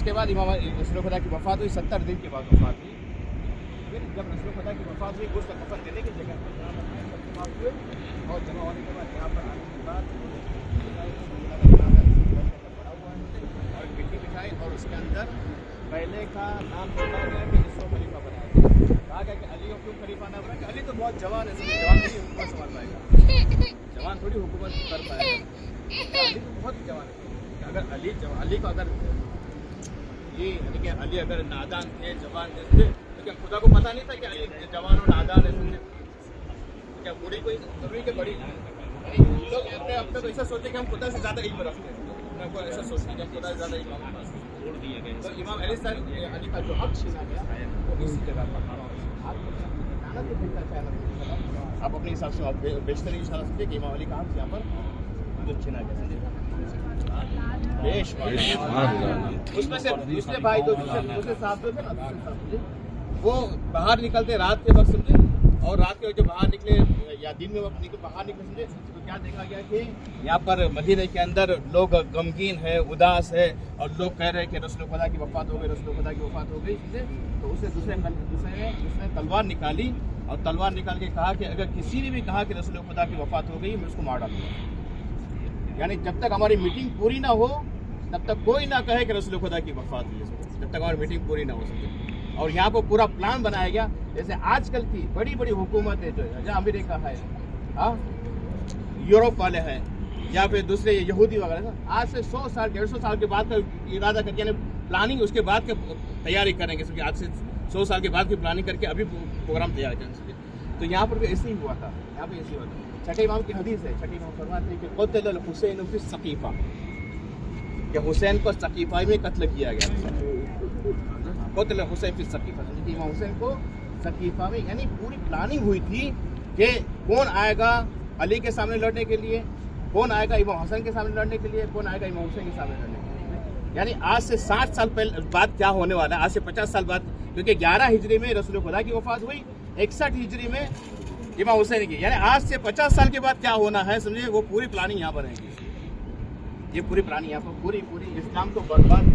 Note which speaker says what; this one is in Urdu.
Speaker 1: کے بعد امام رسول خدا کی وفات ہوئی 70 دن کے بعد وفات ہوئی. پھر جب رسول خدا کی وفات ہوئی غسل کفن دینے کی جگہ پر جمع ہوئے اور جمع ہونے کے بعد یہاں پر آنے کے بعد اور مٹی بچھائی اور اس کے اندر پہلے کا نام بتایا گیا کہ اس کو خلیفہ بنایا گیا. کہا گیا کہ علی کو کیوں خلیفہ نہ بنا کہ علی تو بہت جوان ہے, جوان تھوڑی حکومت سنبھال پائے گا, جوان تھوڑی حکومت کر پائے گا, علی تو بہت جوان ہے. اگر علی کو اگر یہ کہ علی اگر نادان تھے جوان تھے تو کیا خدا کو پتہ نہیں تھا کہ علی جوان اور نادان ہے؟ کیا بوڑھی کوئی ضروری کہ بڑی لوگ اپنے اب تک ایسا سوچے کہ ہم خدا سے زیادہ علم رکھتے ہیں, کو ایسا سوچتے ہیں کہ خدا سے زیادہ علم چھوڑ دیے گئے. تو امام علی کا جو حق چھینا گیا وہ اسی جگہ پر آپ اپنے حساب سے بیشترین اشارہ سمجھے کہ امام علی کا حق یہاں پر جو چھینا گیا. اس میں سے دوسرے بھائی دوسرے صاحب جو تھے نا وہ باہر نکلتے رات کے وقت سمجھے, اور رات کے وقت جو باہر نکلے یا دن میں وقت باہر نکلے سمجھے تو کیا دیکھا گیا کہ یہاں پر مدینے کے اندر لوگ غمگین ہے, اداس ہے, اور لوگ کہہ رہے ہیں کہ رسول خدا کی وفات ہو گئی, رسول خدا کی وفات ہو گئی سمجھے. تو اسے دوسرے نے تلوار نکالی اور تلوار نکال کے کہا کہ اگر کسی نے بھی کہا کہ رسول خدا کی وفات ہو گئی میں اس کو مار ڈالوں گا. یعنی جب تک ہماری میٹنگ پوری نہ ہو تب تک کوئی نہ کہے کہ رسول خدا کی وفات ہوئی, جب تک ہماری میٹنگ پوری نہ ہو سکے. اور یہاں پر پورا پلان بنایا گیا جیسے آج کل کی بڑی بڑی حکومتیں جو ہے, جہاں امریکہ ہے, یوروپ والے ہیں, یا پھر دوسرے یہودی وغیرہ, آج سے 100 سال 150 سال کے بعد کا ارادہ کر کے یعنی پلاننگ اس کے بعد کے تیاری کریں گے. آج سے 100 سال کے بعد کی پلاننگ کر کے ابھی پروگرام تیار کریں گے. تو یہاں پر بھی ایسے ہی ہوا تھا, یہاں پہ ایسے ہی ہوا تھا. چھٹے امام کی حدیث ہے, چھٹے امام فرماتے ہیں کہ قتل الحسین فی السقیفہ, کہ حسین کو سقیفہ میں قتل کیا گیا. قتل حسین فی السقیفہ, امام حسین کو سقیفہ میں, یعنی پوری پلاننگ ہوئی تھی کہ کون آئے گا علی کے سامنے لڑنے کے لیے, کون آئے گا امام حسن کے سامنے لڑنے کے لیے, کون آئے گا امام حسین کے سامنے لڑنے کے لیے. یعنی آج سے 60 سال بعد کیا ہونے والا ہے, آج سے 50 سال بعد, کیونکہ 11 ہجری میں رسول خدا کی وفات ہوئی, 61 ہجری میں امام حسین کی, یعنی آج سے 50 سال کے بعد کیا ہونا ہے سمجھے, وہ پوری پلاننگ یہاں پر رہے گی. یہ پوری پلاننگ یہاں پر پوری اسلام کو برباد